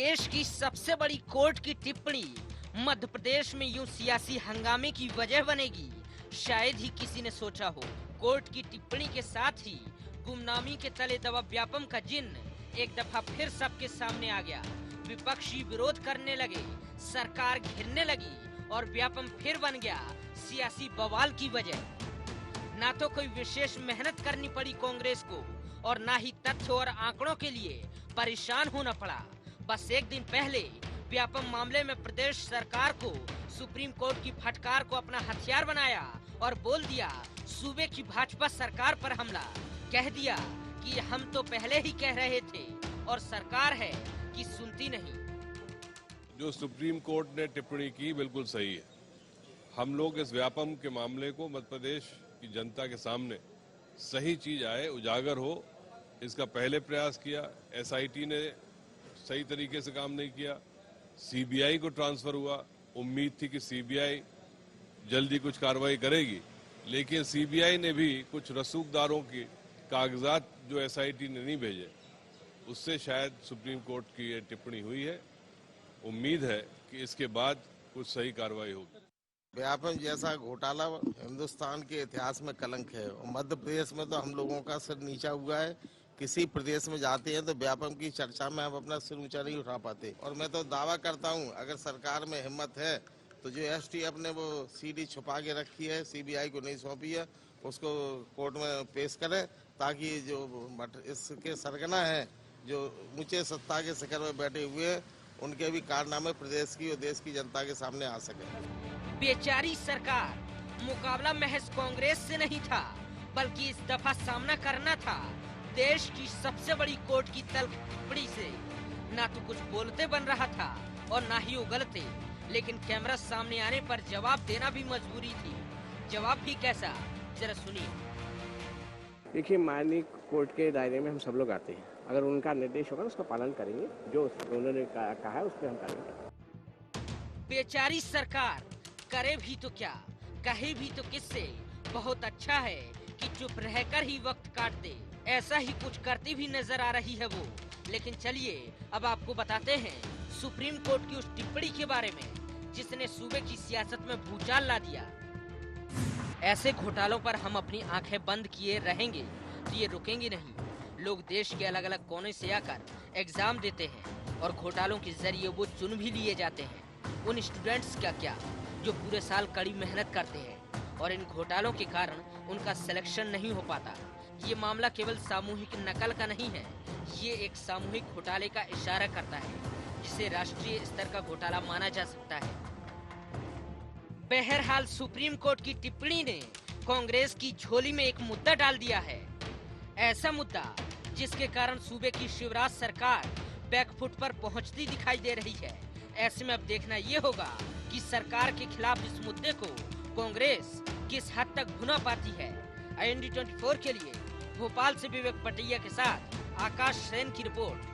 देश की सबसे बड़ी कोर्ट की टिप्पणी मध्य प्रदेश में यूं सियासी हंगामे की वजह बनेगी, शायद ही किसी ने सोचा हो। कोर्ट की टिप्पणी के साथ ही गुमनामी के तले दबा व्यापम का जिन्न एक दफा फिर सबके सामने आ गया। विपक्षी विरोध करने लगे, सरकार घिरने लगी और व्यापम फिर बन गया सियासी बवाल की वजह। ना तो कोई विशेष मेहनत करनी पड़ी कांग्रेस को और ना ही तथ्य और आंकड़ों के लिए परेशान होना पड़ा। बस एक दिन पहले व्यापम मामले में प्रदेश सरकार को सुप्रीम कोर्ट की फटकार को अपना हथियार बनाया और बोल दिया सूबे की भाजपा सरकार पर हमला। कह दिया कि हम तो पहले ही कह रहे थे और सरकार है कि सुनती नहीं। जो सुप्रीम कोर्ट ने टिप्पणी की बिल्कुल सही है। हम लोग इस व्यापम के मामले को मध्य प्रदेश की जनता के सामने सही चीज आए, उजागर हो, इसका पहले प्रयास किया। एसआईटी ने सही तरीके से काम नहीं किया, सीबीआई को ट्रांसफर हुआ। उम्मीद थी कि सीबीआई जल्दी कुछ कार्रवाई करेगी, लेकिन सीबीआई ने भी कुछ रसूखदारों के कागजात जो एसआईटी ने नहीं भेजे, उससे शायद सुप्रीम कोर्ट की ये टिप्पणी हुई है। उम्मीद है कि इसके बाद कुछ सही कार्रवाई होगी। व्यापम जैसा घोटाला हिंदुस्तान के इतिहास में कलंक है और मध्य प्रदेश में तो हम लोगों का सिर नीचा हुआ है। किसी प्रदेश में जाते हैं तो व्यापम की चर्चा में हम अपना सिर ऊंचा नहीं उठा पाते। और मैं तो दावा करता हूं, अगर सरकार में हिम्मत है तो जो एसटीएफ ने वो सीडी छुपा के रखी है, सीबीआई को नहीं सौंपी है, उसको कोर्ट में पेश करें ताकि जो इसके सरगना है, जो ऊंचे सत्ता के शिखर में बैठे हुए हैं, उनके भी कारनामे प्रदेश की और देश की जनता के सामने आ सके। बेचारी सरकार, मुकाबला महज कांग्रेस से नहीं था, बल्कि इस दफा सामना करना था देश की सबसे बड़ी कोर्ट की तलखड़ी से। ना तो कुछ बोलते बन रहा था और ना ही उगलते, लेकिन कैमरा सामने आने पर जवाब देना भी मजबूरी थी। जवाब भी कैसा, जरा सुनिए। देखिए, माननीय कोर्ट के दायरे में हम सब लोग आते हैं। अगर उनका निर्देश होगा उसका पालन करेंगे, जो उन्होंने कहा है उस पर हम करेंगे। बेचारी सरकार करे भी तो क्या, कहे भी तो किससे। बहुत अच्छा है कि चुप रहकर ही वक्त काट दे। ऐसा ही कुछ करती भी नजर आ रही है वो। लेकिन चलिए अब आपको बताते हैं सुप्रीम कोर्ट की उस टिप्पणी के बारे में जिसने सूबे की सियासत में भूचाल ला दिया। ऐसे घोटालों पर हम अपनी आंखें बंद किए रहेंगे तो ये रुकेंगे नहीं। लोग देश के अलग अलग कोने से आकर एग्जाम देते हैं और घोटालों के जरिए वो चुन भी लिए जाते हैं। उन स्टूडेंट्स का क्या जो पूरे साल कड़ी मेहनत करते हैं और इन घोटालों के कारण उनका सिलेक्शन नहीं हो पाता। ये मामला केवल सामूहिक नकल का नहीं है, ये एक सामूहिक घोटाले का इशारा करता है जिसे राष्ट्रीय स्तर का घोटाला माना जा सकता है। बहरहाल सुप्रीम कोर्ट की टिप्पणी ने कांग्रेस की झोली में एक मुद्दा डाल दिया है। ऐसा मुद्दा जिसके कारण सूबे की शिवराज सरकार बैकफुट पर पहुंचती दिखाई दे रही है। ऐसे में अब देखना ये होगा कि सरकार के खिलाफ इस मुद्दे को कांग्रेस किस हद तक भुना पाती है। IND 24 के लिए भोपाल से विवेक पटिया के साथ आकाश सेन की रिपोर्ट।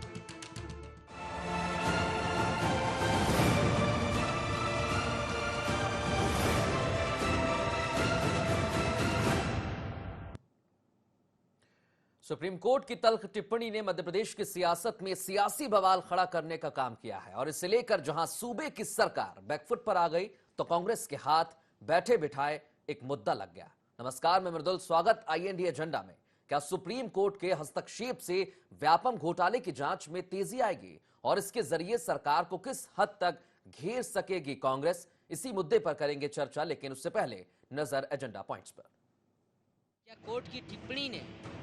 सुप्रीम कोर्ट की तल्ख टिप्पणी ने मध्य प्रदेश की सियासत में सियासी बवाल खड़ा करने का काम किया है और इसे लेकर जहां सूबे की सरकार बैकफुट पर आ गई तो कांग्रेस के हाथ बैठे बिठाए एक मुद्दा लग गया। नमस्कार, मैं मृदुल, स्वागत IND एजेंडा में। क्या सुप्रीम कोर्ट के हस्तक्षेप से व्यापम घोटाले की जांच में तेजी आएगी और इसके जरिए सरकार को किस हद तक घेर सकेगी कांग्रेस? इसी मुद्दे पर करेंगे चर्चा, लेकिन उससे पहले नजर एजेंडा पॉइंट्स पर। क्या कोर्ट की टिप्पणी ने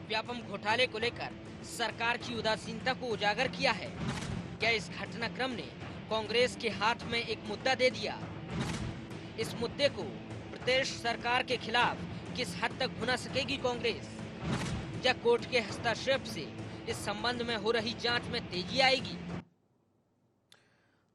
व्यापम घोटाले को लेकर सरकार की उदासीनता को उजागर किया है? क्या इस घटनाक्रम ने कांग्रेस के हाथ में एक मुद्दा दे दिया? इस मुद्दे को प्रदेश सरकार के खिलाफ किस हद तक भुना सकेगी कांग्रेस? क्या कोर्ट के हस्तक्षेप से इस संबंध में हो रही जांच में तेजी आएगी?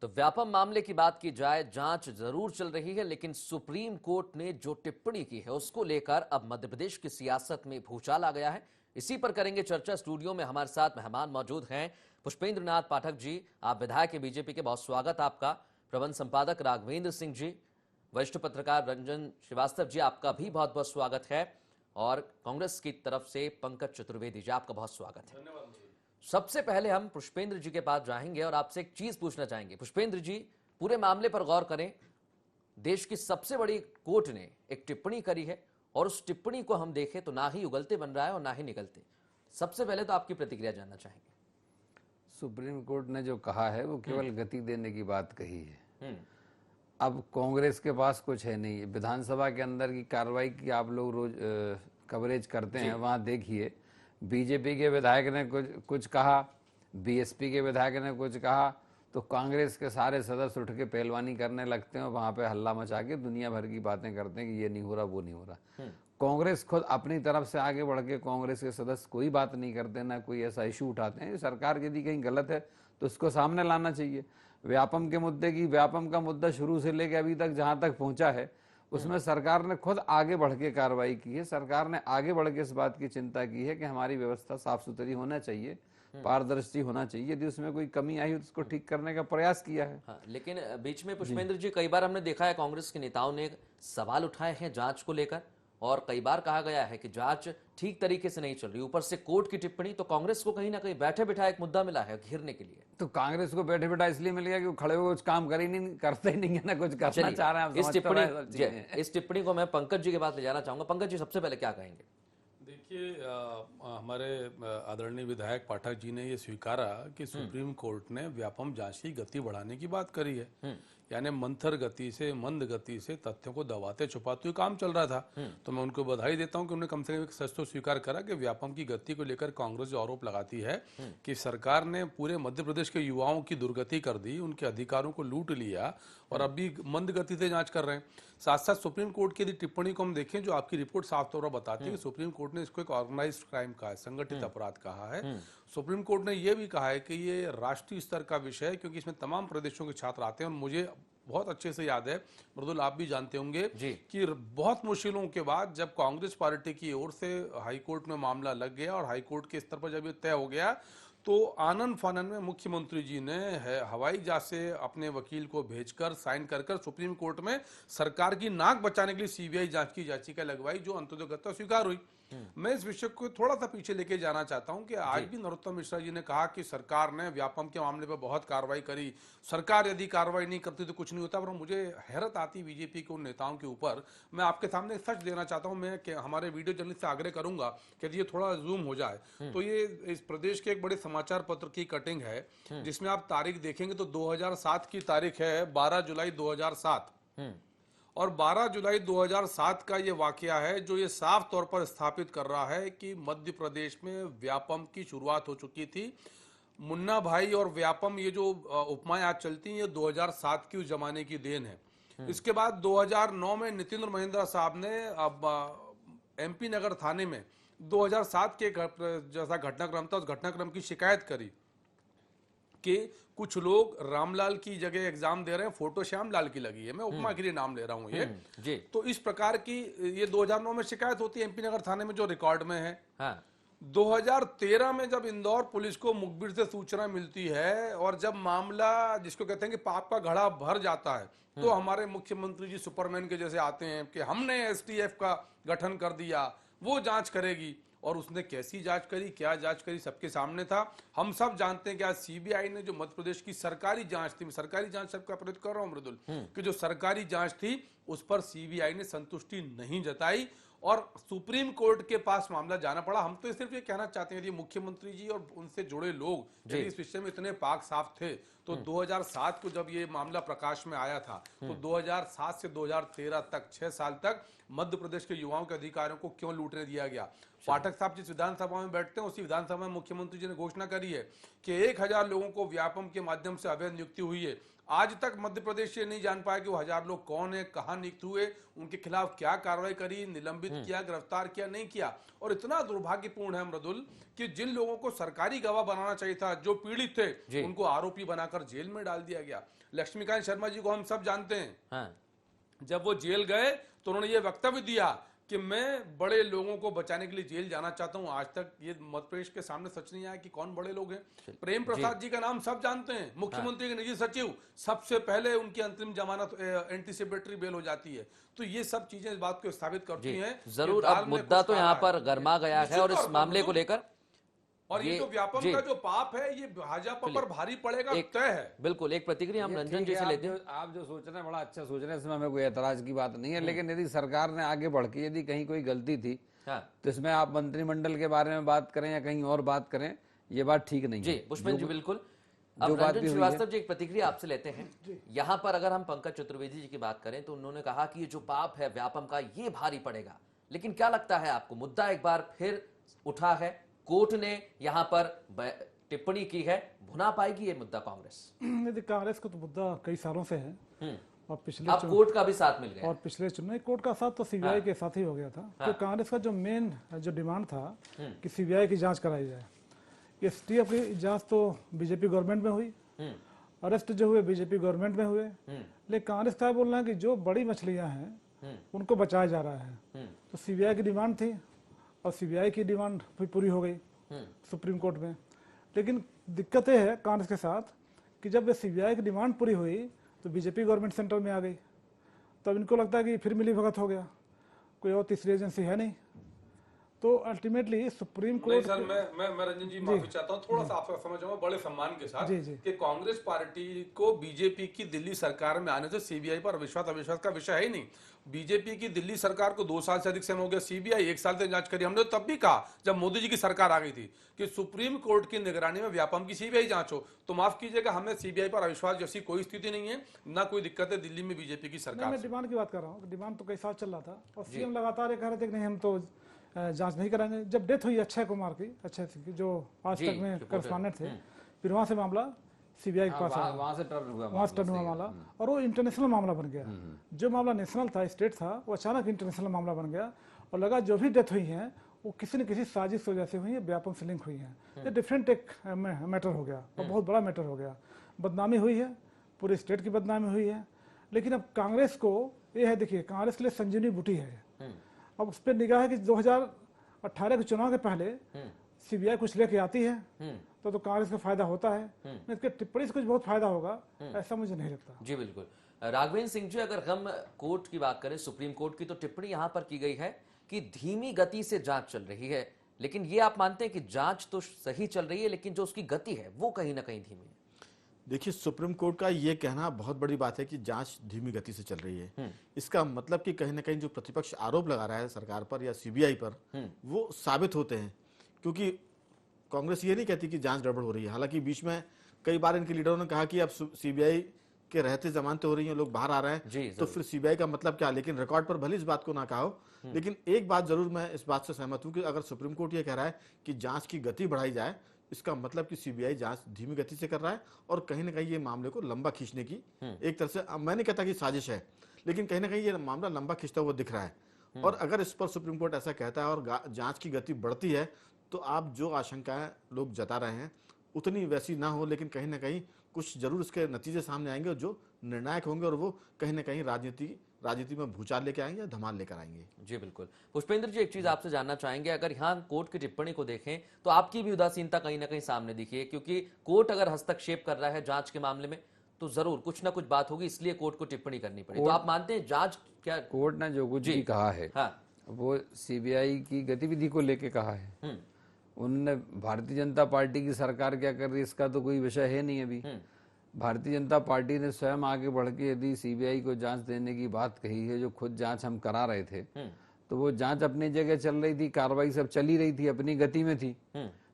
तो व्यापम मामले की बात की जाए, जांच जरूर चल रही है, लेकिन सुप्रीम कोर्ट ने जो टिप्पणी की है उसको लेकर अब मध्य प्रदेश की सियासत में भूचाल आ गया है। इसी पर करेंगे चर्चा। स्टूडियो में हमारे साथ मेहमान मौजूद हैं। पुष्पेंद्र नाथ पाठक जी, आप विधायक हैं बीजेपी के, बहुत स्वागत आपका। प्रबंध संपादक राघवेंद्र सिंह जी, वरिष्ठ पत्रकार रंजन श्रीवास्तव जी, आपका भी बहुत बहुत स्वागत है। और कांग्रेस की तरफ से पंकज चतुर्वेदी जी, आपका बहुत स्वागत है। सबसे पहले हम पुष्पेंद्र जी के पास जाएंगे और आपसे एक चीज पूछना चाहेंगे। पुष्पेंद्र जी, पूरे मामले पर गौर करें। देश की सबसे बड़ी कोर्ट ने एक टिप्पणी करी है और उस टिप्पणी को हम देखें तो ना ही उगलते बन रहा है और ना ही निकलते। सबसे पहले तो आपकी प्रतिक्रिया जानना चाहेंगे। सुप्रीम कोर्ट ने जो कहा है वो केवल गति देने की बात कही है। अब कांग्रेस के पास कुछ है नहीं। विधानसभा के अंदर की कार्रवाई की आप लोग रोज कवरेज करते हैं, वहां देखिए बीजेपी के विधायक ने कुछ कहा, बीएसपी के विधायक ने कुछ कहा, तो कांग्रेस के सारे सदस्य उठ के पहलवानी करने लगते हैं और वहां पे हल्ला मचा के दुनिया भर की बातें करते हैं कि ये नहीं हो रहा, वो नहीं हो रहा। कांग्रेस खुद अपनी तरफ से आगे बढ़ के कांग्रेस के सदस्य कोई बात नहीं करते, ना कोई ऐसा इशू उठाते हैं। सरकार यदि कहीं गलत है तो उसको सामने लाना चाहिए। व्यापम के मुद्दे की, व्यापम का मुद्दा शुरू से लेकर अभी तक जहां तक पहुंचा है उसमें सरकार ने खुद आगे बढ़ के कार्रवाई की है। सरकार ने आगे बढ़ के इस बात की चिंता की है कि हमारी व्यवस्था साफ सुथरी होना चाहिए, पारदर्शी होना चाहिए। यदि उसमें कोई कमी आई तो उसको ठीक करने का प्रयास किया है। हाँ, लेकिन बीच में पुष्पेंद्र जी कई बार हमने देखा है कांग्रेस के नेताओं ने सवाल उठाए हैं जांच को लेकर, और कई बार कहा गया है कि जांच ठीक तरीके से नहीं चल रही। ऊपर से कोर्ट की टिप्पणी, तो कांग्रेस को कहीं ना कहीं बैठे बिठाए एक मुद्दा मिला है घेरने के लिए। तो कांग्रेस को बैठे बैठा इसलिए मिल गया कि वो खड़े हुए कुछ काम कर ही नहीं, करते ही नहीं है ना, कुछ करना चाह रहे हैं। इस टिप्पणी को मैं पंकज जी के पास ले जाना चाहूंगा। पंकज जी, सबसे पहले क्या कहेंगे? देखिए, हमारे आदरणीय विधायक पाठक जी ने ये स्वीकारा कि सुप्रीम कोर्ट ने व्यापम जांच की गति बढ़ाने की बात करी है। यानी मंथर गति से, मंद गति से तथ्यों को दबाते छुपाते हुए काम चल रहा था। तो मैं उनको बधाई देता हूं कि उन्होंने कम से कम एक सच तो स्वीकार करा कि व्यापम की गति को लेकर कांग्रेस जो आरोप लगाती है कि सरकार ने पूरे मध्य प्रदेश के युवाओं की दुर्गति कर दी, उनके अधिकारों को लूट लिया और अभी मंद गति से जांच कर रहे हैं। साथ साथ सुप्रीम कोर्ट की यदि टिप्पणी को हम देखें, जो आपकी रिपोर्ट साफ तौर पर बताती है कि सुप्रीम कोर्ट ने इसको एक ऑर्गेनाइज्ड क्राइम कहा है, संगठित अपराध कहा है। सुप्रीम कोर्ट ने यह भी कहा है कि ये राष्ट्रीय स्तर का विषय है, क्योंकि इसमें तमाम प्रदेशों के छात्र आते हैं। और मुझे बहुत अच्छे से याद है, मृदुल आप भी जानते होंगे कि बहुत मुश्किलों के बाद जब कांग्रेस पार्टी की ओर से हाईकोर्ट में मामला लग गया और हाईकोर्ट के स्तर पर जब ये तय हो गया, तो आनन फानन में मुख्यमंत्री जी ने हवाई जहाज से अपने वकील को भेजकर साइन कर सुप्रीम कोर्ट में सरकार की नाक बचाने के लिए सीबीआई जांच की याचिका लगवाई, जो अंततः स्वीकार हुई। मैं इस विषय को थोड़ा सा पीछे लेके जाना चाहता हूं कि आज भी नरोत्तम मिश्रा जी ने कहा कि सरकार ने व्यापम के मामले पर बहुत कार्रवाई करी, सरकार यदि कार्रवाई नहीं करती तो कुछ नहीं होता। पर मुझे हैरत आती बीजेपी के उन नेताओं के ऊपर। मैं आपके सामने सच देना चाहता हूं, मैं कि हमारे वीडियो जर्नलिस्ट से आग्रह करूंगा कि ये थोड़ा जूम हो जाए तो ये इस प्रदेश के एक बड़े समाचार पत्र की कटिंग है, जिसमें आप तारीख देखेंगे तो 2007 की तारीख है, 12 जुलाई 2007। और 12 जुलाई 2007 का ये वाकया है जो ये साफ तौर पर स्थापित कर रहा है कि मध्य प्रदेश में व्यापम की शुरुआत हो चुकी थी। मुन्ना भाई और व्यापम, ये जो उपमाएं आज चलती हैं, ये 2007 की उस जमाने की देन है। इसके बाद 2009 में नितिन महेंद्र साहब ने अब एमपी नगर थाने में 2007 के जैसा घटनाक्रम था, उस घटनाक्रम की शिकायत करी कि कुछ लोग रामलाल की जगह एग्जाम दे रहे हैं, फोटो श्याम लाल की लगी है। मैं उपमा के लिए नाम ले रहा हूं ये। तो इस प्रकार की ये 2009 में शिकायत होती है एमपी नगर थाने में, जो रिकॉर्ड में है। हाँ। 2013 में जब इंदौर पुलिस को मुखबिर से सूचना मिलती है और जब मामला, जिसको कहते हैं कि पाप का घड़ा भर जाता है, तो हमारे मुख्यमंत्री जी सुपरमैन के जैसे आते हैं कि हमने एसटीएफ का गठन कर दिया, वो जांच करेगी। और उसने कैसी जांच करी, क्या जांच करी, सबके सामने था। हम सब जानते हैं कि आज सीबीआई ने जो मध्य प्रदेश की सरकारी जांच थी, सरकारी जांच सबका प्रयोग कर रहा हूं मृदुल, कि जो सरकारी जांच थी उस पर सीबीआई ने संतुष्टि नहीं जताई और सुप्रीम कोर्ट के पास मामला जाना पड़ा। हम तो सिर्फ ये कहना चाहते हैं, यदि मुख्यमंत्री जी और उनसे जुड़े लोग यदि इस विषय में इतने पाक साफ थे, तो 2007 को जब ये मामला प्रकाश में आया था, तो 2007 से 2013 तक 6 साल तक मध्य प्रदेश के युवाओं के अधिकारों को क्यों लूटने दिया गया? पाठक साहब जिस विधानसभा में बैठते हैं, उसी विधानसभा में मुख्यमंत्री जी ने घोषणा करी है कि 1000 लोगों को व्यापम के माध्यम से अवैध नियुक्ति हुई है। आज तक मध्य प्रदेश ये नहीं जान पाया कि वो 1000 लोग कौन है, कहां नियुक्त हुए, उनके खिलाफ क्या कार्रवाई करी, निलंबित किया, गिरफ्तार किया, नहीं किया। और इतना दुर्भाग्यपूर्ण है मृदुल कि जिन लोगों को सरकारी गवाह बनाना चाहिए था, जो पीड़ित थे, उनको आरोपी बनाकर जेल में डाल दिया गया। लक्ष्मीकांत शर्मा जी को हम सब जानते हैं। जब वो जेल गए तो उन्होंने ये वक्तव्य दिया कि मैं बड़े लोगों को बचाने के लिए जेल जाना चाहता हूं। आज तक ये मध्य प्रदेश के सामने सच नहीं आया कि कौन बड़े लोग हैं। प्रेम प्रसाद जी का नाम सब जानते हैं, मुख्यमंत्री के निजी सचिव, सबसे पहले उनकी अंतरिम जमानत एंटीसिपेटरी बेल हो जाती है। तो ये सब चीजें इस बात को स्थापित करती हैं। जरूर अब मुद्दा तो यहाँ पर गर्मा गया है और इस मामले को लेकर और ये जो व्यापम का जो पाप है ये भाजपा पर भारी पड़ेगा, तय है। बिल्कुल, एक प्रतिक्रिया हम रंजन जी से लेते हैं। आप जो सोच रहे हैं बड़ा अच्छा सोच रहे हैं, इसमें हमें कोई एतराज की बात नहीं है, लेकिन यदि सरकार ने आगे बढ़ के यदि कहीं कोई गलती थी तो इसमें आप मंत्रिमंडल के बारे में बात करें या कहीं और बात करें, ये बात ठीक नहीं जी है। पुष्पेंद्र जी बिल्कुल। अब रंजन श्रीवास्तव जी एक प्रतिक्रिया आपसे लेते हैं। यहाँ पर अगर हम पंकज चतुर्वेदी जी की बात करें तो उन्होंने कहा कि ये जो पाप है व्यापम का ये भारी पड़ेगा, लेकिन क्या लगता है आपको, मुद्दा एक बार फिर उठा है, कोर्ट ने यहाँ पर टिप्पणी की है, भुना पाएगी ये मुद्दा कांग्रेस? यदि कांग्रेस का तो मुद्दा कई सालों से है और पिछले अब कोर्ट का भी साथ मिल गया और पिछले चुनाव कोर्ट का साथ तो सीबीआई के साथ ही हो गया था। तो कांग्रेस का जो मेन जो डिमांड था कि सीबीआई की जांच कराई जाए, एसटीएफ की जांच तो बीजेपी गवर्नमेंट में हुई, अरेस्ट जो हुए बीजेपी गवर्नमेंट में हुए, लेकिन कांग्रेस का बोलना है कि जो बड़ी मछलियां हैं उनको बचाया जा रहा है। तो सीबीआई की डिमांड थी और सीबीआई की डिमांड भी पूरी हो गई सुप्रीम कोर्ट में। लेकिन दिक्कत यह है कांग्रेस के साथ कि जब सीबीआई की डिमांड पूरी हुई तो बीजेपी गवर्नमेंट सेंटर में आ गई, तब इनको लगता है कि फिर मिली भगत हो गया, कोई और तीसरी एजेंसी है नहीं। तो अल्टीमेटली सुप्रीम कोर्ट सर मैं रंजन जी माफी चाहता हूँ, थोड़ा सा आपका समझ आऊंगा बड़े सम्मान के साथ कि कांग्रेस पार्टी को बीजेपी की दिल्ली सरकार में आने से सीबीआई पर विश्वास अविश्वास का विषय है ही नहीं। बीजेपी की दिल्ली सरकार को 2 साल से अधिक समय हो गया, सीबीआई 1 साल से जांच करी। हमने तब भी कहा जब मोदी जी की सरकार आ गई थी कि सुप्रीम कोर्ट की निगरानी में व्यापम की सीबीआई जांच हो। तो माफ कीजिएगा, हमें सीबीआई पर अविश्वास जैसी कोई स्थिति नहीं है, ना कोई दिक्कत है दिल्ली में बीजेपी की सरकार। मैं डिमांड की बात कर रहा हूँ, डिमांड तो कई साल चल रहा था और सीएम लगातार ये कह रहे थे कि नहीं हम तो जांच नहीं कराएंगे। जब डेथ हुई अक्षय कुमार की, अक्षय सिंह की जो आज तक में करस्पॉन्डेंट थे, फिर वहां से मामला सीबीआई के पास आया, वहां से टर्न हुआ मामला और वो इंटरनेशनल मामला बन गया। जो मामला नेशनल था, स्टेट था, वो अचानक इंटरनेशनल मामला बन गया और लगा जो भी डेथ हुई है वो किसी न किसी साजिश की वजह से हुई है, व्यापम से लिंक हुई है। ये डिफरेंट एक मैटर हो गया और बहुत बड़ा मैटर हो गया। बदनामी हुई है, पूरे स्टेट की बदनामी हुई है। लेकिन अब कांग्रेस को ये है, देखिए कांग्रेस के लिए संजीवनी बूटी है। अब उस पर निगाह है कि 2018 के चुनाव के पहले सीबीआई कुछ लेके आती है तो कांग्रेस का फायदा होता है, इसके टिप्पणी से कुछ बहुत फायदा होगा ऐसा मुझे नहीं लगता। जी बिल्कुल। राघवेंद्र सिंह जी, अगर हम कोर्ट की बात करें, सुप्रीम कोर्ट की, तो टिप्पणी यहाँ पर की गई है कि धीमी गति से जांच चल रही है, लेकिन ये आप मानते हैं कि जांच तो सही चल रही है लेकिन जो उसकी गति है वो कहीं ना कहीं धीमी है? देखिए, सुप्रीम कोर्ट का ये कहना बहुत बड़ी बात है कि जांच धीमी गति से चल रही है। इसका मतलब कि कहीं ना कहीं जो प्रतिपक्ष आरोप लगा रहा है सरकार पर या सीबीआई पर, वो साबित होते हैं। क्योंकि कांग्रेस ये नहीं कहती कि जांच गड़बड़ हो रही है। हालांकि बीच में कई बार इनके लीडरों ने कहा कि अब सीबीआई के रहते जमानतें हो रही हैं, लोग बाहर आ रहे हैं, तो फिर सीबीआई का मतलब क्या? लेकिन रिकॉर्ड पर भले इस बात को ना कहा हो, लेकिन एक बात जरूर मैं इस बात से सहमत हूं कि अगर सुप्रीम कोर्ट ये कह रहा है कि जांच की गति बढ़ाई जाए, इसका मतलब कि सीबीआई जांच धीमी गति से कर रहा है और कहीं ना कहीं ये मामले को लंबा खींचने की एक तरह से, मैं नहीं कहता कि साजिश है, लेकिन कहीं ना कहीं ये मामला लंबा खींचता हुआ दिख रहा है। और अगर इस पर सुप्रीम कोर्ट ऐसा कहता है और जांच की गति बढ़ती है, तो आप जो आशंकाएं लोग जता रहे हैं उतनी वैसी ना हो, लेकिन कहीं ना कहीं कुछ जरूर इसके नतीजे सामने आएंगे जो निर्णायक होंगे और वो कहीं ना कहीं राजनीति में भूचाल लेके आएंगे या धमाल लेकर आएंगे। जी बिल्कुल। पुष्पेंद्र जी, एक चीज आपसे जानना चाहेंगे, अगर यहाँ कोर्ट की टिप्पणी को देखें तो आपकी भी उदासीनता कहीं ना कहीं सामने दिखी है, क्योंकि कोर्ट अगर हस्तक्षेप कर रहा है जांच के मामले में तो जरूर कुछ ना कुछ बात होगी, इसलिए कोर्ट को टिप्पणी करनी पड़ी। तो आप मानते हैं जांच क्या? कोर्ट ने जो कुछ भी कहा है वो सीबीआई की गतिविधि को लेके कहा है। उन्होंने भारतीय जनता पार्टी की सरकार क्या कर रही है इसका तो कोई विषय है नहीं अभी। भारतीय जनता पार्टी ने स्वयं आगे बढ़ के यदि सीबीआई को जांच देने की बात कही है, जो खुद जांच हम करा रहे थे, तो वो जांच अपनी जगह चल रही थी, कार्रवाई सब चली रही थी, अपनी गति में थी।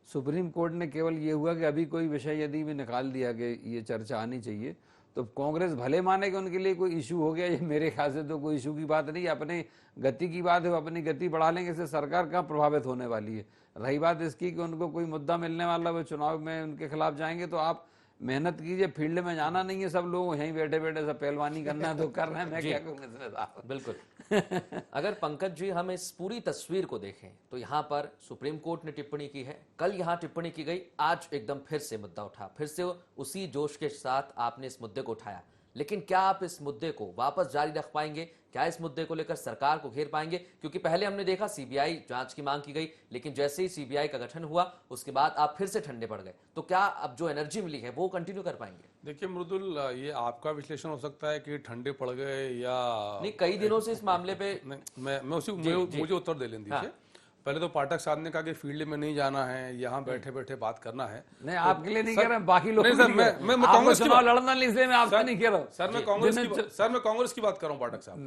सुप्रीम कोर्ट ने केवल ये हुआ कि अभी कोई विषय यदि भी निकाल दिया कि ये चर्चा आनी चाहिए, तो कांग्रेस भले माने कि उनके लिए कोई इशू हो गया, ये मेरे ख्याल से तो कोई इशू की बात नहीं, अपने गति की बात है, वो अपनी गति बढ़ा लेंगे, इससे सरकार कहाँ प्रभावित होने वाली है। रही बात इसकी कि उनको कोई मुद्दा मिलने वाला, वो चुनाव में उनके खिलाफ जाएंगे, तो आप मेहनत कीजिए, फील्ड में जाना नहीं है, सब लोग यहीं बैठे बैठे सब पहलवानी करना है तो कर रहे हैं, मैं क्या कहूँगा। बिल्कुल। अगर पंकज जी हम इस पूरी तस्वीर को देखें तो यहाँ पर सुप्रीम कोर्ट ने टिप्पणी की है, कल यहाँ टिप्पणी की गई, आज एकदम फिर से मुद्दा उठा, फिर से उसी जोश के साथ आपने इस मुद्दे को उठाया, लेकिन क्या आप इस मुद्दे को वापस जारी रख पाएंगे? क्या इस मुद्दे को लेकर सरकार को घेर पाएंगे? क्योंकि पहले हमने देखा सीबीआई जांच की मांग की गई, लेकिन जैसे ही सीबीआई का गठन हुआ उसके बाद आप फिर से ठंडे पड़ गए, तो क्या अब जो एनर्जी मिली है वो कंटिन्यू कर पाएंगे? देखिए मृदुल, ये आपका विश्लेषण हो सकता है कि ठंडे पड़ गए या नहीं, कई दिनों से इस मामले पे मैं मुझे उत्तर दे लें दीजिए। पहले तो पाठक साहब ने कहा कि फील्ड में नहीं जाना है, यहाँ बैठे बैठे बात करना है। नहीं, आपके लिए नहीं कह रहा, बाकी लोग नहीं सर, मैं कांग्रेस की चुनाव लड़ना नहीं, इसलिए मैं आपसे नहीं कह रहा हूँ। सर मैं कांग्रेस की बात कर रहा हूँ पाठक साहब।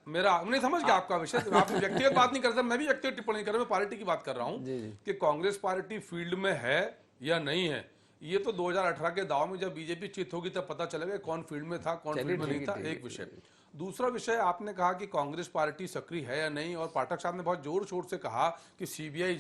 मेरा नहीं समझ गया आपका विषय। आप व्यक्तिगत बात नहीं कर रहे, मैं भी व्यक्तिगत टिप्पणी कर रहा हूँ, मैं पार्टी की बात कर रहा हूँ कि कांग्रेस पार्टी फील्ड में है या नहीं है। ये तो 2018 के दाव में जब बीजेपी चित होगी तब पता चलेगा कौन फील्ड में था, कौन फील्ड में नहीं था। एक विषय। दूसरा विषय, आपने कहा कि कांग्रेस पार्टी सक्रिय है या नहीं, और पाठक साहब ने बहुत जोर शोर से कहा कि सीबीआई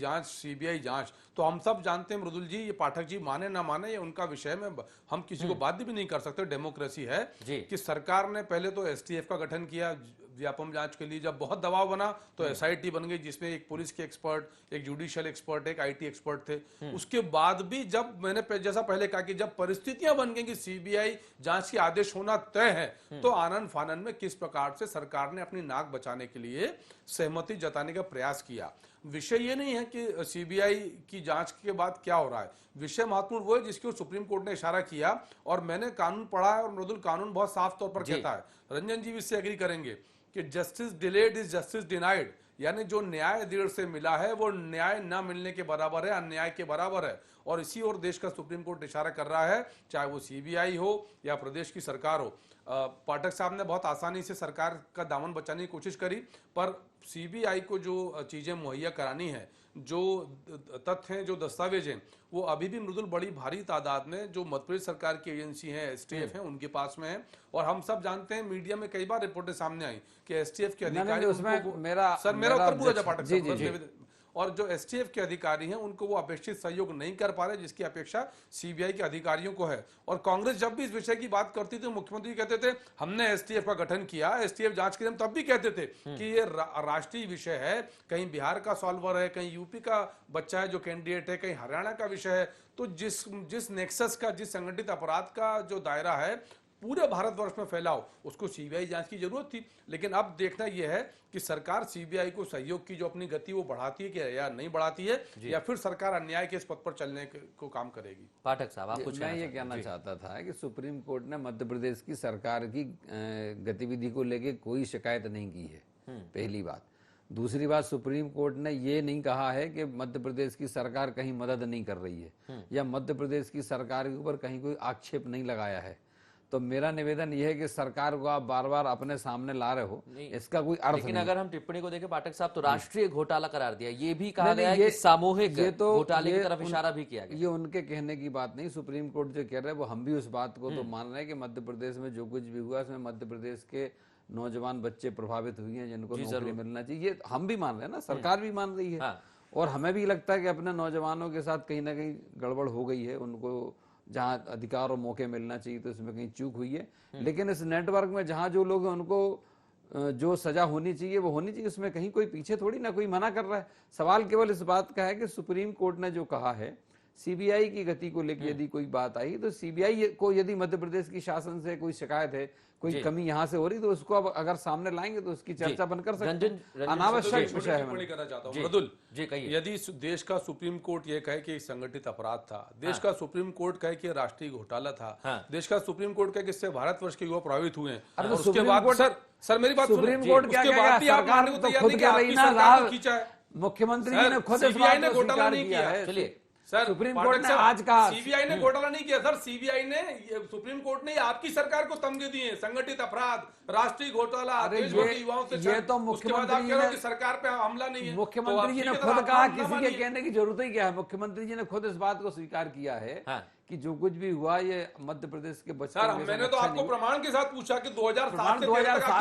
जांच। तो हम सब जानते हैं मृदुल जी, ये पाठक जी माने ना माने ये उनका विषय में हम किसी को बाध्य भी नहीं कर सकते, डेमोक्रेसी है कि सरकार ने पहले तो एसटीएफ का गठन किया व्यापम जांच के लिए। जब बहुत दबाव बना तो एसआईटी बन गई, जिसमें एक पुलिस के एक्सपर्ट, एक जुडिशियल एक्सपर्ट, एक आईटी एक्सपर्ट थे। उसके बाद भी जब मैंने जैसा पहले कहा कि जब परिस्थितियां बन गई कि सीबीआई जांच के आदेश होना तय है, तो आनन फानन में किस प्रकार से सरकार ने अपनी नाक बचाने के लिए सहमति जताने का प्रयास किया। विषय ये नहीं है कि सीबीआई की जांच के बाद क्या हो रहा है, विषय महत्वपूर्ण वो है जिसके सुप्रीम कोर्ट ने इशारा किया। और मैंने कानून पढ़ा है, और मृदुल कानून बहुत साफ तौर पर कहता है, रंजन जी भी इससे एग्री करेंगे कि justice delayed is justice denied, यानी जो न्याय देर से मिला है वो न्याय न मिलने के बराबर है, अन्याय के बराबर है। और इसी ओर देश का सुप्रीम कोर्ट इशारा कर रहा है, चाहे वो सीबीआई हो या प्रदेश की सरकार हो। पाठक साहब ने बहुत आसानी से सरकार का दामन बचाने की कोशिश करी, पर सीबीआई को जो चीजें मुहैया करानी है, जो तथ्य हैं, जो दस्तावेज हैं, वो अभी भी मृदुल बड़ी भारी तादाद में जो मध्य प्रदेश सरकार की एजेंसी है, एसटीएफ है, उनके पास में है। और हम सब जानते हैं, मीडिया में कई बार रिपोर्टें सामने आई कि एसटीएफ के अधिकारी, मेरा उत्तर पूरा पाठक साहब, और जो एसटीएफ के अधिकारी हैं उनको वो अपेक्षित सहयोग नहीं कर पा रहे, जिसकी अपेक्षा सीबीआई के अधिकारियों को है। और कांग्रेस जब भी इस विषय की बात करती थी, मुख्यमंत्री कहते थे हमने एसटीएफ का गठन किया, एसटीएफ जांच करें, तब भी कहते थे कि ये राष्ट्रीय विषय है, कहीं बिहार का सॉल्वर है, कहीं यूपी का बच्चा है जो कैंडिडेट है, कहीं हरियाणा का विषय है। तो जिस नेक्सस का, जिस संगठित अपराध का जो दायरा है पूरे भारतवर्ष में फैलाओ, उसको सीबीआई जांच की जरूरत थी। लेकिन अब देखना यह है कि सरकार सीबीआई को सहयोग की जो अपनी गति वो बढ़ाती है कि या नहीं बढ़ाती है, या फिर सरकार अन्याय के इस पथ पर चलने को काम करेगी। पाठक साहब, आप कुछ? मैं ये कहना चाहता था कि सुप्रीम कोर्ट ने मध्य प्रदेश की सरकार की गतिविधि को लेकर कोई शिकायत नहीं की है, पहली बात। दूसरी बात, सुप्रीम कोर्ट ने ये नहीं कहा है कि मध्य प्रदेश की सरकार कहीं मदद नहीं कर रही है, या मध्य प्रदेश की सरकार के ऊपर कहीं कोई आक्षेप नहीं लगाया है। तो मेरा निवेदन यह है कि सरकार को आप बार बार अपने सामने ला रहे हो, इसका कोई अर्थ लेकिन नहीं। अगर हम टिप्पणी को देखें पाठक साहब, तो राष्ट्रीय घोटाला करार दिया, ये भी कहा गया है कि सामूहिक घोटाले की तरफ इशारा भी किया गया। ये उनके कहने की बात नहीं, सुप्रीम कोर्ट जो कह रहे हैं वो हम भी उस बात को तो मान रहे हैं कि मध्य प्रदेश में जो कुछ भी हुआ उसमें मध्य प्रदेश के नौजवान बच्चे प्रभावित हुए हैं, जिनको नौकरी मिलना चाहिए, ये हम भी मान रहे हैं ना, सरकार भी मान रही है। और हमें भी लगता है कि अपने नौजवानों के साथ कहीं ना कहीं गड़बड़ हो गई है, उनको जहां अधिकार और मौके मिलना चाहिए तो इसमें कहीं चूक हुई है। लेकिन इस नेटवर्क में जहां जो लोग हैं उनको जो सजा होनी चाहिए वो होनी चाहिए, उसमें कहीं कोई पीछे थोड़ी ना कोई मना कर रहा है। सवाल केवल इस बात का है कि सुप्रीम कोर्ट ने जो कहा है सीबीआई की गति को लेकर यदि कोई बात आई तो सीबीआई को यदि मध्य प्रदेश की शासन से कोई शिकायत है, कोई कमी यहाँ से हो रही, तो उसको अब अगर सामने लाएंगे तो उसकी चर्चा बंद कर सकते हैं। अनावश्यक विषय है। मृदुल, यदि देश का सुप्रीम कोर्ट ये कहे कि संगठित अपराध था, देश का सुप्रीम कोर्ट कहे कि राष्ट्रीय घोटाला था, देश का सुप्रीम कोर्ट कहे कि इससे भारतवर्ष के युवा प्रभावित हुए हैं, और उसके बाद सर मेरी बात सुप्रीम कोर्ट क्या कहेगा? मुख्यमंत्री जी ने खुद सीबीआई ने घोटाला नहीं किया है। चलिए सर, सुप्रीम कोर्ट ने आज कहा सीबीआई ने घोटाला नहीं किया। सर, सीबीआई ने, सुप्रीम कोर्ट ने आपकी सरकार को तमगे दिए, संगठित अपराध, राष्ट्रीय घोटाला, देशभर के युवाओं से ये तो मुख्यमंत्री जी ने, सरकार पे हमला नहीं है। मुख्यमंत्री जी ने खुद कहा, किसी के कहने की जरूरत ही क्या है। मुख्यमंत्री जी ने खुद इस बात को स्वीकार किया है कि जो कुछ भी हुआ ये मध्य प्रदेश के बच्चों सर, मैंने तो आपको प्रमाण के साथ पूछा कि 2007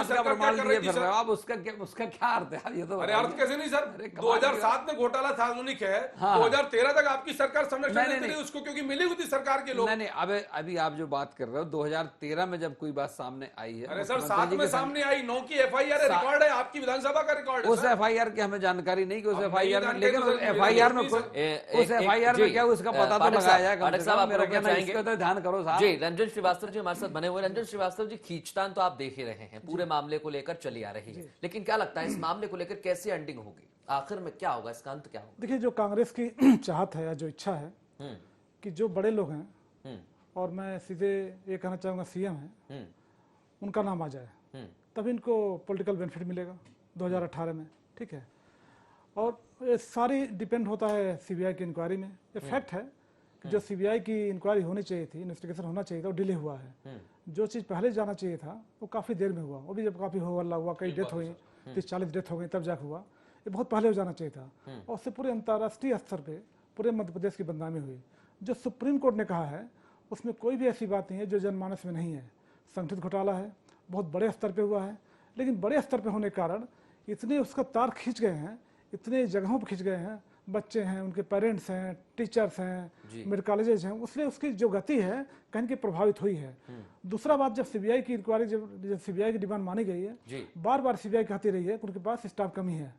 का प्रमाण लिए फिर रहे हो आप, उसका क्या अर्थ है? ये तो अरे अर्थ कैसे नहीं सर, 2007 में घोटाला सार्वजनिक है, 2013 तक आपकी सरकार संरक्षण देती रही उसको, क्योंकि मिली हुई थी सरकार के लोग। नहीं, अभी आप जो बात कर रहे हो 2013 में जब कोई बात सामने आई है। अरे सर, 7 में सामने आई, 9 की एफआईआर रिकॉर्ड है, आपकी विधानसभा का रिकॉर्ड है। उस एफआईआर की हमें जानकारी नहीं कि उस एफआईआर में, लेकिन उस एफआईआर में क्या उसका पता तो लगाया जाएगा। मेरा कहना है ध्यान करो साहब। जी, रंजन श्रीवास्तव जी हमारे साथ बने हुए। रंजन श्रीवास्तव जी, खींचतान तो आप देख ही रहे हैं, पूरे मामले को लेकर चली आ रही है, लेकिन क्या लगता है इस मामले को लेकर कैसे एंडिंग होगी, आखिर में क्या होगा, इसका अंत क्या होगा? देखिए, जो कांग्रेस की चाहत है या जो इच्छा है कि जो बड़े लोग हैं, और मैं सीधे ये कहना चाहूंगा सीएम है, उनका नाम आ जाए, तभी इनको पॉलिटिकल बेनिफिट मिलेगा 2018 में, ठीक है। और ये सारी डिपेंड होता है सीबीआई की इंक्वायरी में। ये फैक्ट है कि जो सीबीआई की इंक्वायरी होनी चाहिए थी, इन्वेस्टिगेशन होना चाहिए था, वो डिले हुआ है। जो चीज़ पहले जाना चाहिए था वो काफ़ी देर में हुआ, वो भी जब काफ़ी हो हल्ला हुआ, कई डेथ हुई, 30-40 डेथ हो गई, तब जाके हुआ। ये बहुत पहले हो जाना चाहिए था और उससे पूरे अंतर्राष्ट्रीय स्तर पे पूरे मध्य प्रदेश की बदनामी हुई। जो सुप्रीम कोर्ट ने कहा है उसमें कोई भी ऐसी बात नहीं है जो जनमानस में नहीं है। संगठित घोटाला है, बहुत बड़े स्तर पे हुआ है, लेकिन बड़े स्तर पे होने के कारण इतने उसका तार खींच गए हैं, इतने जगहों पर खींच गए हैं, बच्चे हैं, उनके पेरेंट्स हैं, टीचर्स हैं, मेडिकल कॉलेजेस हैं, उसलिए उसकी जो गति है कहीं की प्रभावित हुई है। दूसरा बात, जब सीबीआई की इंक्वायरी, जब सीबीआई की डिमांड मानी गई है, बार बार सीबीआई कहती रही है कि उनके पास स्टाफ कमी है।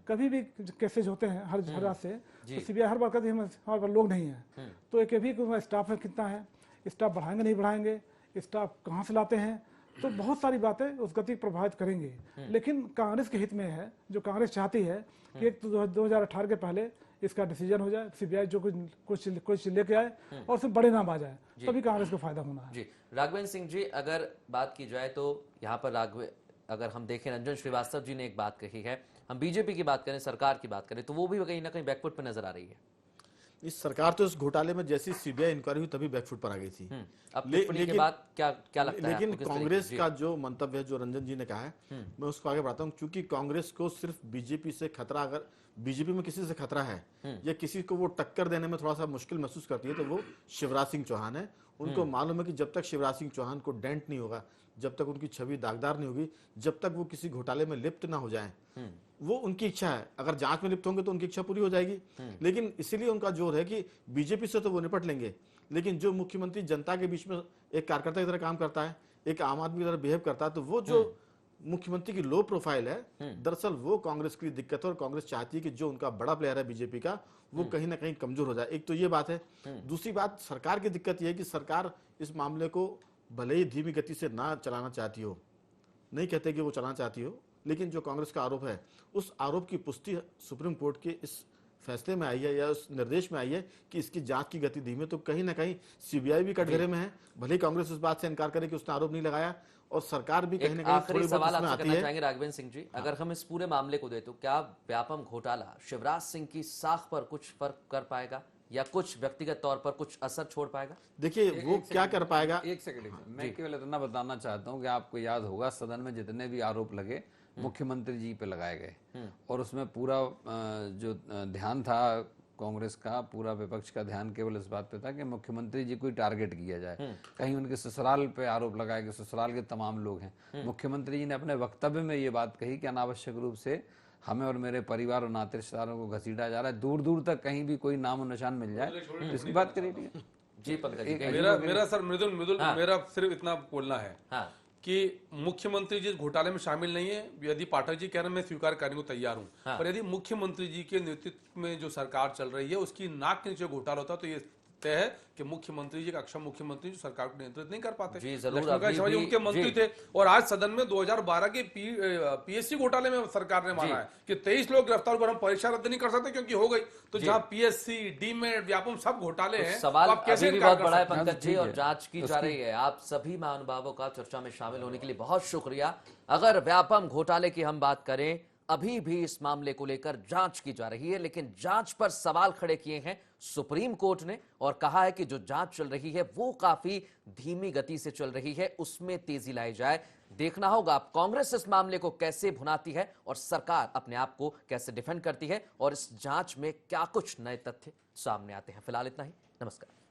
कभी भी केसेज होते हैं हर जगह से, तो सीबीआई हर बार कहती है हमारे पास लोग नहीं है। तो एक भी स्टाफ है कितना है, स्टाफ बढ़ाएंगे नहीं बढ़ाएंगे, स्टाफ कहाँ से लाते हैं, तो बहुत सारी बातें उस गति को प्रभावित करेंगी। लेकिन कांग्रेस के हित में है, जो कांग्रेस चाहती है कि एक तो 2018 के पहले इसका डिसीजन हो जाए, सीबीआई जो कुछ लेके आए और उसमें बड़े नाम आ जाए, तभी कांग्रेस को फायदा होना है। जी राघवेंद्र सिंह जी, अगर बात की जाए तो यहाँ पर अगर हम देखें, रंजन श्रीवास्तव जी ने एक बात कही है, हम बीजेपी की बात करें, सरकार की बात करें, तो वो भी कहीं ना कहीं बैकफुट पर नजर आ रही है। इस सरकार तो इस घोटाले में जैसी सीबीआई इंक्वायरी हुई तभी बैकफुट पर आ गई थी। अब टिप्पणी के बाद क्या लगता है लेकिन आपको, किस कांग्रेस तरीके का जो मंतव्य है, जो रंजन जी ने कहा है, मैं उसको आगे बढ़ाता हूँ। क्योंकि कांग्रेस को सिर्फ बीजेपी से खतरा, अगर बीजेपी में किसी से खतरा है या किसी को वो टक्कर देने में थोड़ा सा मुश्किल महसूस करती है, तो वो शिवराज सिंह चौहान है। उनको मालूम है कि जब तक शिवराज सिंह चौहान को डेंट नहीं होगा, जब तक उनकी छवि दागदार नहीं होगी, जब तक वो किसी घोटाले में लिप्त ना हो जाए, वो उनकी इच्छा है। अगर जांच में लिप्त होंगे तो उनकी इच्छा पूरी हो जाएगी। लेकिन इसीलिए उनका जोर है कि बीजेपी से तो वो निपट लेंगे, लेकिन जो मुख्यमंत्री जनता के बीच में एक कार्यकर्ता की तरह काम करता है, एक आम आदमी की तरह बिहेव करता है, तो वो जो मुख्यमंत्री की लो प्रोफाइल है, दरअसल वो कांग्रेस की दिक्कत है। और कांग्रेस चाहती है कि जो उनका बड़ा प्लेयर है बीजेपी का, वो कहीं ना कहीं कमजोर हो जाए। एक तो ये बात है। दूसरी बात, सरकार की दिक्कत ये है कि सरकार इस मामले को भले ही धीमी गति से ना चलाना चाहती हो, नहीं कहते कि वो चलाना चाहती हो, लेकिन जो कांग्रेस का आरोप है, उस आरोप की पुष्टि सुप्रीम कोर्ट के इस फैसले में आई है या उस निर्देश में आई है कि इसकी जांच की गति धीमी। तो कहीं ना कहीं सीबीआई भी कटघरे में है, भले ही कांग्रेस उस बात से इनकार करे कि उसने आरोप नहीं लगाया, और सरकार भी कहीं ना कहीं आखिरी सवाल आपसे करना चाहेंगे राघवेंद्र सिंह जी, अगर हम इस पूरे मामले को दें तो क्या व्यापम घोटाला शिवराज सिंह की साख पर कुछ फर्क कर पाएगा या कुछ व्यक्तिगत तौर पर कुछ असर छोड़ पाएगा? देखिए वो क्या कर पाएगा। एक सेकंड, मैं केवल इतना बताना चाहता हूँ कि आपको याद होगा सदन में जितने भी आरोप लगे मुख्यमंत्री जी पे लगाए गए, और उसमें पूरा जो ध्यान था कांग्रेस का, पूरा विपक्ष का ध्यान केवल इस बात पे था कि मुख्यमंत्री जी को टारगेट किया जाए, कहीं उनके ससुराल पे आरोप लगाए कि ससुराल के तमाम लोग हैं। मुख्यमंत्री जी ने अपने वक्तव्य में ये बात कही कि अनावश्यक रूप से हमें और मेरे परिवार और नाते रिश्तेदारों को घसीटा जा रहा है, दूर दूर तक कहीं भी कोई नामो निशान मिल जाए तो इसकी बात करिए। जी पंकज जी, मेरा सर मृदुल मेरा सिर्फ इतना बोलना है कि मुख्यमंत्री जी घोटाले में शामिल नहीं है। यदि पाठक जी कह रहे हैं, मैं स्वीकार करने को तैयार हूं, पर यदि मुख्यमंत्री जी के नेतृत्व में जो सरकार चल रही है उसकी नाक के नीचे घोटाला होता तो ये तय है कि मुख्यमंत्री जी, अक्षम मुख्यमंत्री जो सरकार को नियंत्रित नहीं कर पाते। लक्ष्मणकांत शर्मा जी उनके मंत्री थे, और आज सदन में 2012 के पीएससी घोटाले में सरकार ने माना है कि 23 लोग गिरफ्तार हुए, हम परीक्षा रद्द नहीं कर सकते क्योंकि हो गई। तो जहां पीएससी, डीमेट, व्यापम सब घोटाले हैं, सवाल आप कैसे अभी भी बहुत बड़ा है पंकज जी, और जांच की जा रही है। आप सभी महानुभावों का चर्चा में शामिल होने के लिए बहुत शुक्रिया। अगर व्यापम घोटाले की हम बात करें, अभी भी इस मामले को लेकर जांच की जा रही है, लेकिन जांच पर सवाल खड़े किए हैं सुप्रीम कोर्ट ने और कहा है कि जो जांच चल रही है वो काफी धीमी गति से चल रही है, उसमें तेजी लाई जाए। देखना होगा अब कांग्रेस इस मामले को कैसे भुनाती है और सरकार अपने आप को कैसे डिफेंड करती है और इस जांच में क्या कुछ नए तथ्य सामने आते हैं। फिलहाल इतना ही, नमस्कार।